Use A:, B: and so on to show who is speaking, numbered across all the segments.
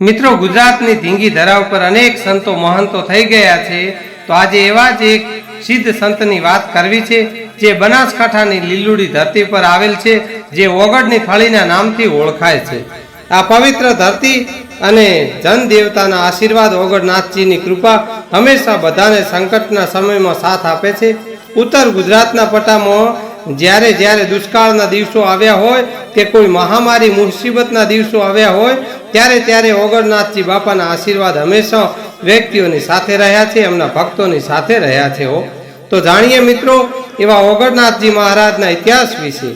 A: મિત્રો ગુજરાતની ધીંગી ધરા ઉપર અનેક સંતો મહંતો થઈ ગયા છે, તો આજે એવા જ એક સિદ્ધ સંતની વાત કરવી છે જે બનાસકાંઠાની લીલુડી ધરતી પર આવેલ છે, જે ઓગળની થળીના નામથી ઓળખાય છે। આ પવિત્ર ધરતી અને જન દેવતાના આશીર્વાદ ઓગળનાથજીની કૃપા હંમેશા બધાને સંકટના સમયમાં સાથ આપે છે। ઉત્તર ગુજરાતના પટ્ટામાં જ્યારે જ્યારે દુષ્કાળના દિવસો આવ્યા હોય કે કોઈ મહામારી મુસીબતના દિવસો આવ્યા હોય ત્યારે ત્યારે ઓગળનાથજી બાપાના આશીર્વાદ હંમેશા વ્યક્તિઓની સાથે રહ્યા છે, એમના ભક્તોની સાથે રહ્યા છે। તો જાણીએ મિત્રો એવા ઓગળનાથજી મહારાજના ઇતિહાસ વિશે।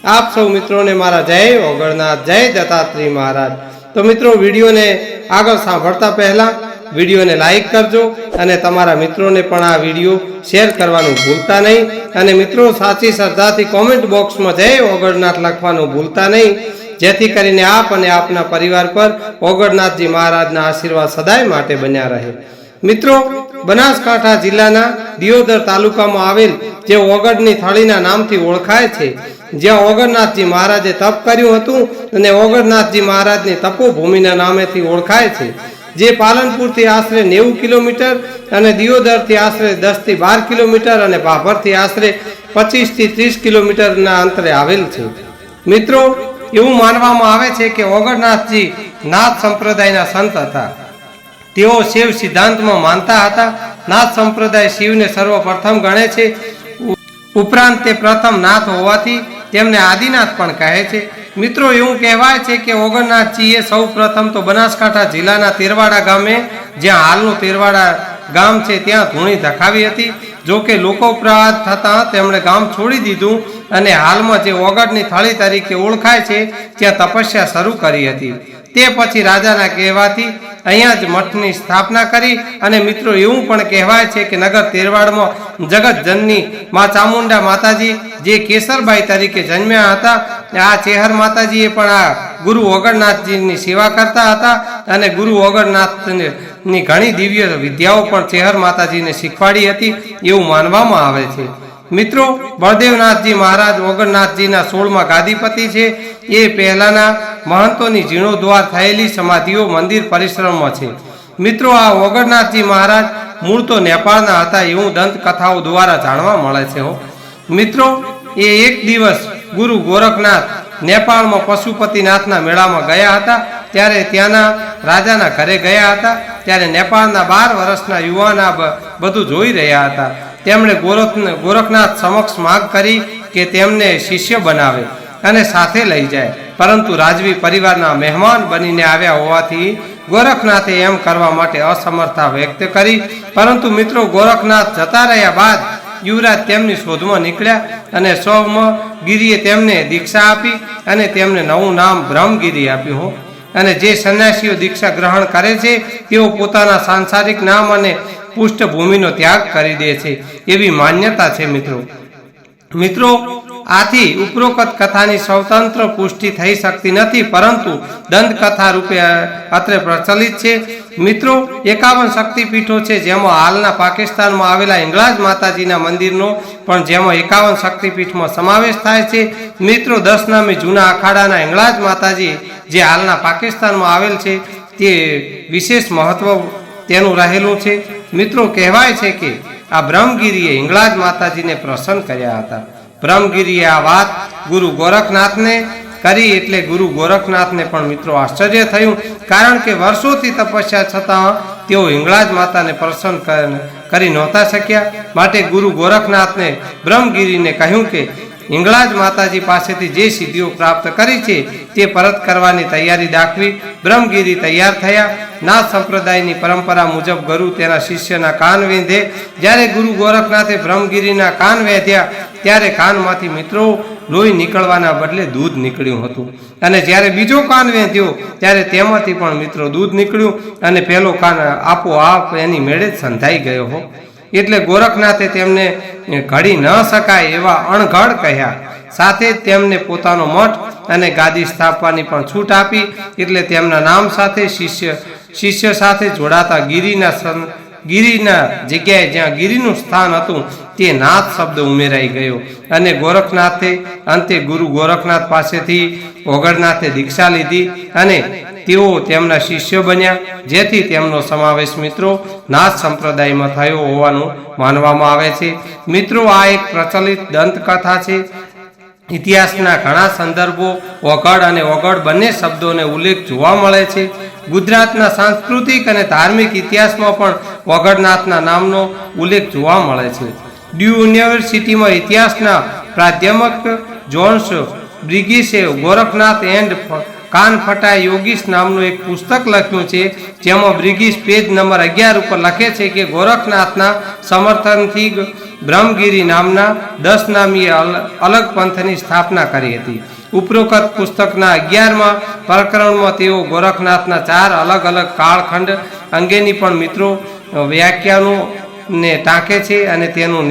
A: આપ સૌ મિત્રોને મારા જય ઓગળનાથ, જય દત્તાત્રેય મહારાજ। તો મિત્રો વિડીયોને આગળ સાંભળતા પહેલા વિડીયોને લાઈક કરજો અને તમારા મિત્રોને પણ આ વિડીયો શેર કરવાનું ભૂલતા નહીં, અને મિત્રો સાચી શ્રદ્ધાથી કોમેન્ટ બોક્સમાં જય ઓગળનાથ લખવાનું ભૂલતા નહીં, જેથી કરીને આપ અને આપના પરિવાર પર ઓગળનાથજી મહારાજના આશીર્વાદ સદાય માટે બન્યા રહે। મિત્રો બનાસકાંઠા જિલ્લાના દિયોદર તાલુકામાં આવેલ જે ઓગળની થળીના નામથી ઓળખાય છે, જ્યાં ઓગળનાથજી મહારાજે તપ કર્યું હતું અને ઓગળનાથજી મહારાજની તપોભૂમિના નામેથી ઓળખાય છે, જે પાલનપુરથી આશરે 90 કિલોમીટર અને દિયોદરથી આશરે 10 થી 12 કિલોમીટર અને ભાભરથી આશરે 25 થી 30 કિલોમીટરના અંતરે આવેલ છે। મિત્રો એવું માનવામાં આવે છે કે ઓગળનાથજી નાથ સંપ્રદાયના સંત હતા। તેઓ શિવ સિદ્ધાંતમાં માનતા હતા। નાથ સંપ્રદાય શિવને સર્વપ્રથમ ગણે છે, ઉપરાંત તે પ્રથમ નાથ હોવાથી તેમને આદિનાથ પણ કહે છે। મિત્રો એવું કહેવાય છે કે ઓગળનાથજીએ સૌ પ્રથમ તો બનાસકાંઠા જિલ્લાના તેરવાડા ગામે, જ્યાં હાલનું તેરવાડા ગામ છે, ત્યાં ધૂણી ધખાવી હતી। જો કે લોકોપરાધ થતાં તેમણે ગામ છોડી દીધું અને હાલમાં જે ઓગળની થળી તરીકે ઓળખાય છે ત્યાં તપસ્યા શરૂ કરી હતી। તે પછી રાજાના કહેવાથી અહીંયા જ મઠની સ્થાપના કરી, અને મિત્રો એવું પણ કહેવાય છે કે નગર તેરવાડમાં જગત જનની મા ચામુંડા માતાજી જે કેસરબાઈ તરીકે જન્મ્યા હતા, આ ચેહર માતાજીએ પણ આ ગુરુ ઓગળનાથજીની સેવા કરતા હતા, અને ગુરુ ઓગળનાથની ઘણી દિવ્ય વિદ્યાઓ પણ ચેહર માતાજીને શીખવાડી હતી એવું માનવામાં આવે છે। મિત્રો બળદેવનાથજી મહારાજ ઓગળનાથજીના 16મા ગાદીપતિ છે। એ પહેલાના મહંતોની જીર્ણોદ્ધાર થયેલી સમાધિઓ મંદિર પરિસરમાં છે। મિત્રો આ ઓગળનાથજી મહારાજ મૂળ તો નેપાળના હતા એવું દંતકથાઓ દ્વારા જાણવા મળે છે। મિત્રો એ એક દિવસ ગુરુ ગોરખનાથ નેપાળમાં પશુપતિનાથના મેળામાં ગયા હતા, ત્યારે ત્યાંના રાજાના ઘરે ગયા હતા। ત્યારે નેપાળના 12 વર્ષના યુવાન આ બધું જોઈ રહ્યા હતા। તેમણે ગોરખનાથ સમક્ષ માંગ કરી કે તેમને શિષ્ય બનાવે અને સાથે લઈ જાય, પરંતુ રાજવી પરિવારના મહેમાન બનીને આવ્યા હોવાથી ગોરખનાથે એમ કરવા માટે અસમર્થતા વ્યક્ત કરી। પરંતુ મિત્રો ગોરખનાથ જતા રહ્યા બાદ યુવરાજ તેમની શોધમાં નીકળ્યા અને સોમગીરીએ તેમને દીક્ષા આપી અને તેમને નવું નામ બ્રહ્મગીરી આપ્યું। અને જે સંન્યાસીઓ દીક્ષા ગ્રહણ કરે છે તેઓ પોતાના સાંસારિક નામ અને પૃષ્ઠભૂમિનો ત્યાગ કરી દે છે એવી માન્યતા છે। મિત્રો આથી ઉપરોક્ત કથાની સ્વતંત્ર પુષ્ટિ થઈ શકતી નથી, પરંતુ દંતકથા રૂપે અત્રે પ્રચલિત છે। મિત્રો 51 શક્તિપીઠો છે, જેમાં હાલના પાકિસ્તાનમાં આવેલા હિંગળાજ માતાજીના મંદિરનો પણ જેમાં 51 શક્તિપીઠમાં સમાવેશ થાય છે। મિત્રો 10 નામી જૂના અખાડાના હિંગળાજ માતાજી જે હાલના પાકિસ્તાનમાં આવેલ છે તે વિશેષ મહત્વ તેનું રહેલું છે। મિત્રો કહેવાય છે કે આ બ્રહ્મગીરીએ હિંગળાજ માતાજીને પ્રસન્ન કર્યા હતા। બ્રહ્મગીરીએ આ વાત ગુરુ ગોરખનાથને કરી એટલે ગુરુ ગોરખનાથને પણ મિત્રો આશ્ચર્ય થયું, કારણ કે વર્ષોથી તપસ્યા છતાં તેઓ હિંગળાજ માતાને પ્રસન્ન કરી નહોતા શક્યા। માટે ગુરુ ગોરખનાથને બ્રહ્મગીરીને કહ્યું કે હિંગળાજ માતાજી પાસેથી જે સિદ્ધિઓ પ્રાપ્ત કરી છે તે પરત કરવાની તૈયારી દાખવી। બ્રહ્મગીરી તૈયાર થયા। નાથ સંપ્રદાયની પરંપરા મુજબ ગુરુ તેના શિષ્યના કાન વેંધે। જ્યારે ગુરુ ગોરખનાથે બ્રહ્મગીરીના કાન વેંધ્યા ત્યારે કાનમાંથી મિત્રો લોહી નીકળવાના બદલે દૂધ નીકળ્યું હતું, અને જ્યારે બીજો કાન વેંધ્યો ત્યારે તેમાંથી પણ મિત્રો દૂધ નીકળ્યું, અને પહેલો કાન આપોઆપ એની મેળે જ સંધાઈ ગયો। એટલે ગોરખનાથે તેમને ઘડી ન શકાય એવા અણઘડ કહ્યા, સાથે જ તેમને પોતાનો મઠ અને ગાદી સ્થાપવાની પણ છૂટ આપી। એટલે તેમના નામ સાથે શિષ્ય સાથે જોડાતા ગિરિના જગ્યાએ જ્યાં ગિરિનું સ્થાન હતું તે નાથ શબ્દ ઉમેરાઈ ગયો, અને ગોરખનાથે અંતે ગુરુ ગોરખનાથ પાસેથી ઓગળનાથે દીક્ષા લીધી અને તેઓ તેમના શિષ્ય બન્યા, જેથી તેમનો સમાવેશ મિત્રો નાથ સંપ્રદાયમાં થયો હોવાનું માનવામાં આવે છે. મિત્રો, આ એક પ્રચલિત દંતકથા છે. ઇતિહાસના ઘણા સંદર્ભો ઓગળ અને ઓગળ બંને શબ્દોને ઉલ્લેખ જોવા મળે છે. ગુજરાતના સાંસ્કૃતિક અને ધાર્મિક ઇતિહાસમાં પણ ઓગળનાથના નામનો ઉલ્લેખ જોવા મળે છે. ડ્યુ યુનિવર્સિટીમાં ઇતિહાસના પ્રાધ્યાપક જોન્સ બ્રિગિસે ગોરખનાથ એન્ડ કાનફટા યોગીસ નામનું એક પુસ્તક લખ્યું છે, જેમાં બ્રિગિસ પેજ નંબર 11 ઉપર લખે છે કે ગોરખનાથના સમર્થનથી બ્રહ્મગીરી નામના 10 નામીય અલગ પંથની સ્થાપના કરી હતી. ઉપરોક્ત પુસ્તકના 11મા પ્રકરણમાં તેઓ ગોરખનાથના 4 અલગ અલગ કાળખંડ અંગેની પણ મિત્રો વ્યાખ્યાનો ને ટાંકે છે અને તેનું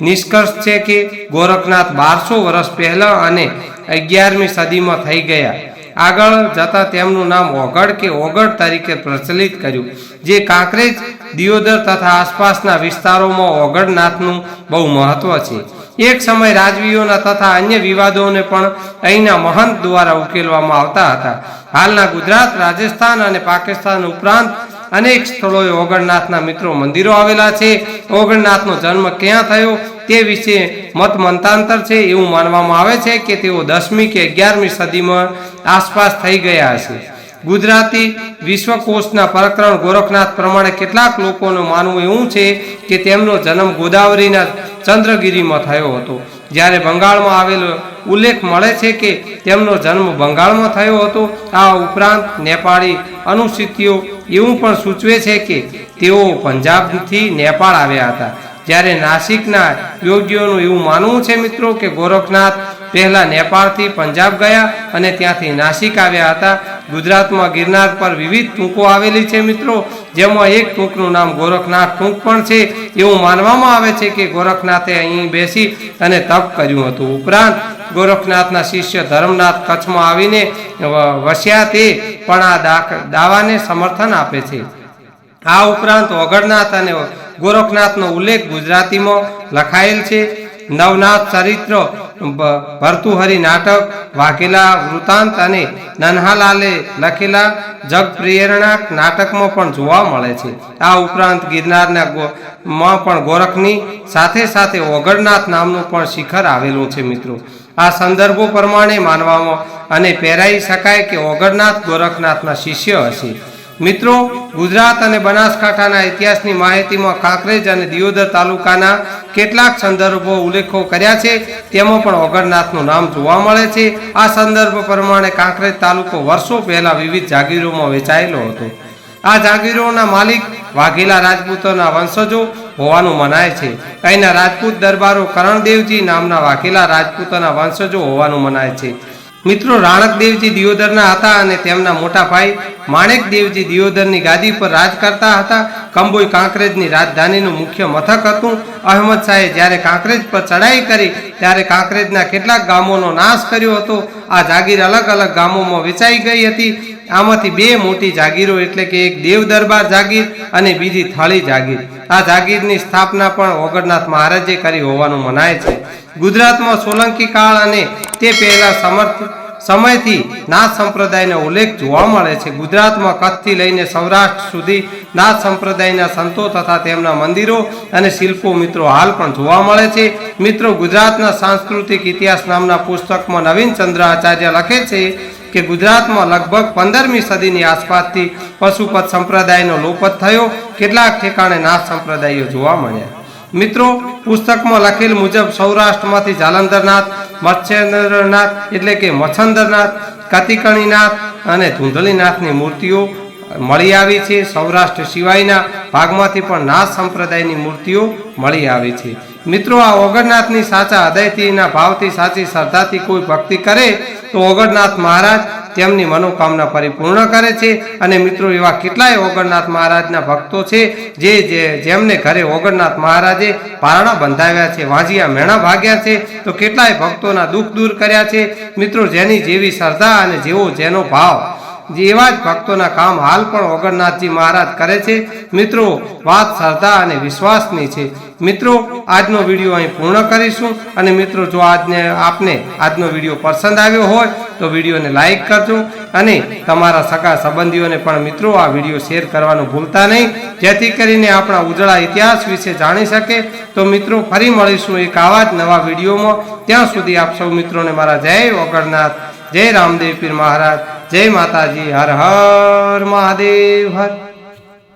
A: નિષ્કર્ષ છે કે ગોરખનાથ 1200 વર્ષ પહેલા અને 11મી સદીમાં થઈ ગયા. આગળ જતા તેમનું નામ ઓગળ કે ઓગળ તરીકે પ્રચલિત કર્યું, જે કાંકરેજ, દિયોદર તથા આસપાસના વિસ્તારોમાં ઓગળનાથનું બહુ મહત્વ છે. એક સમય રાજવીઓના તથા અન્ય વિવાદોને પણ અહીંના મહંત દ્વારા ઉકેલવામાં આવતા હતા. હાલના ગુજરાત, રાજસ્થાન અને પાકિસ્તાન ઉપરાંત અનેક સ્થળોએ ઓગળનાથના મિત્રો મંદિરો આવેલા છે. ઓગળનાથનો જન્મ ક્યાં થયો તે વિશે મત મંતાંતર છે. એવું માનવામાં આવે છે કે તેઓ 10મી કે 11મી સદીમાં આસપાસ થઈ ગયા હશે. ગુજરાતી વિશ્વકોશના પ્રકરણ ગોરખનાથ પ્રમાણે કેટલાક લોકોનું માનવું એવું છે કે તેમનો જન્મ ગોદાવરીના ચંદ્રગીરીમાં થયો હતો, જ્યારે બંગાળમાં આવેલો ઉલ્લેખ મળે છે કે તેમનો જન્મ બંગાળમાં થયો હતો. આ ઉપરાંત નેપાળી અનુસૂચિઓ એવું પણ સૂચવે છે કે તેઓ પંજાબથી નેપાળ આવ્યા હતા, જ્યારે નાસિકના યોગીઓનું એવું માનવું છે મિત્રો કે ગોરખનાથ પહેલા નેપાળથી પંજાબ ગયા અને ત્યાંથી નાસિક આવ્યા હતા. ગુજરાતમાં ગિરનાર પર વિવિધ ટૂંકો આવેલી છે મિત્રો, જેમાં એક ટૂંકનું નામ ગોરખનાથ ટૂંક પણ છે. એવું માનવામાં આવે છે કે ગોરખનાથે અહીં બેસી અને તપ કર્યું હતું. ઉપરાંત ગોરખનાથના શિષ્ય ધર્મનાથ કચ્છમાં આવીને વસ્યા તે પણ આ દાવાને સમર્થન આપે છે. આ ઉપરાંત ઓગળનાથ અને ગોરખનાથનો ઉલ્લેખ ગુજરાતીમાં લખાયેલ છે. નવનાથ ચરિત્ર, ભર્તુહરી નાટક, વાઘેલા વૃત્તાંત અને નન્હાલાલે લખેલા જગપ્રેરણા નાટકમાં પણ જોવા મળે છે. આ ઉપરાંત ગિરનારના માં પણ ગોરખની સાથે સાથે ઓગળનાથ નામનું પણ શિખર આવેલું છે મિત્રો. આ સંદર્ભો પ્રમાણે માનવામાં અને પહેરાઈ શકાય કે ઓગળનાથ ગોરખનાથના શિષ્ય હશે. મિત્રો, ગુજરાત અને બનાસકાંઠાના ઇતિહાસની માહિતીમાં કાંકરેજ અને દિયોદર તાલુકાના કેટલાક સંદર્ભો ઉલ્લેખો કર્યા છે, તેમાં પણ ઓગળનાથનું નામ જોવા મળે છે. આ સંદર્ભ પ્રમાણે કાંકરેજ તાલુકો વર્ષો પહેલા વિવિધ જાગીરોમાં વેચાયેલો હતો. આ જાગીરોના માલિક વાઘેલા રાજપૂતોના વંશજો હોવાનું મનાય છે. અહીંના રાજપૂત દરબારો કરણદેવજી નામના વાઘેલા રાજપૂતોના વંશજો હોવાનું મનાય છે. મિત્રો, રાણકદેવજી દિયોદરના હતા અને તેમના મોટા ભાઈ માણેકદેવજી દિયોદરની ગાદી પર રાજ કરતા હતા. કંબોઈ કાંકરેજની રાજધાનીનું મુખ્ય મથક હતું. અહેમદ શાહે જ્યારે કાંકરેજ પર ચડાઈ કરી ત્યારે કાંકરેજના કેટલાક ગામોનો નાશ કર્યો હતો. આ જાગીર અલગ અલગ ગામોમાં વેચાઈ ગઈ હતી. આમાંથી 2 મોટી જાગીરો એટલે કે એક દેવ દરબાર જાગીર અને બીજી થળી જાગીર. આ જાગીરની સ્થાપના પણ ઓગળનાથ મહારાજે કરી હોવાનું મનાય છે. ગુજરાતમાં સોલંકી કાળ અને તે પહેલા સમયથી નાથ સંપ્રદાયનો ઉલ્લેખ જોવા મળે છે. ગુજરાતમાં કચ્છથી લઈને સૌરાષ્ટ્ર સુધી નાથ સંપ્રદાયના સંતો તથા તેમના મંદિરો અને શિલ્પો મિત્રો હાલ પણ જોવા મળે છે. મિત્રો, ગુજરાતના સાંસ્કૃતિક ઇતિહાસ નામના પુસ્તકમાં નવીનચંદ્ર આચાર્ય લખે છે કે ગુજરાતમાં લગભગ 15મી સદીની આસપાસથી પશુપત સંપ્રદાયનો લોપ થયો. કેટલાક ઠેકાણે નાથ સંપ્રદાયો જોવા મળ્યા. મિત્રો, પુસ્તકમાં લખેલ મુજબ સૌરાષ્ટ્રમાંથી જાલંધરનાથ, મત્સ્યેન્દ્રનાથ એટલે કે મચ્છંદરનાથ, કતિકણીનાથ અને ધૂંધળીનાથની મૂર્તિઓ મળી આવી છે. સૌરાષ્ટ્ર સિવાયના ભાગમાંથી પણ નાથ સંપ્રદાયની મૂર્તિઓ મળી આવી છે. મિત્રો, આ ઓગળનાથની સાચા હૃદયથીના ભાવથી સાચી શ્રદ્ધાથી કોઈ ભક્તિ કરે તો ઓગળનાથ મહારાજ તેમની મનોકામના પરિપૂર્ણ કરે છે. અને મિત્રો, એવા કેટલાય ઓગળનાથ મહારાજના ભક્તો છે જેમને ઘરે ઓગળનાથ મહારાજે પારણા બંધાવ્યા છે, વાંજિયા મેણા ભાગ્યા છે, તો કેટલાય ભક્તોના દુઃખ દૂર કર્યા છે. મિત્રો, જેની જેવી શ્રદ્ધા અને જેનો ભાવ એવા જ ભક્તોના કામ હાલ પણ ઓગણનાથજી મહારાજ કરે છે. મિત્રો, વાત શ્રદ્ધા અને વિશ્વાસની છે. મિત્રો, આજનો વિડીયો અહીં પૂર્ણ કરીશું. અને મિત્રો, જો આપને આજનો વિડીયો પસંદ આવ્યો હોય તો વિડીયોને લાઈક કરજો અને તમારા સગા સંબંધીઓને પણ મિત્રો આ વિડીયો શેર કરવાનું ભૂલતા નહીં, જેથી કરીને આપણા ઉજળા ઇતિહાસ વિશે જાણી શકે. તો મિત્રો, ફરી મળીશું એક આવા જ નવા વિડીયોમાં. ત્યાં સુધી આપ સૌ મિત્રોને મારા જય ઓગણનાથ, જય રામદેવ પીર મહારાજ, જય માતાજી, હર હર મહાદેવ હર.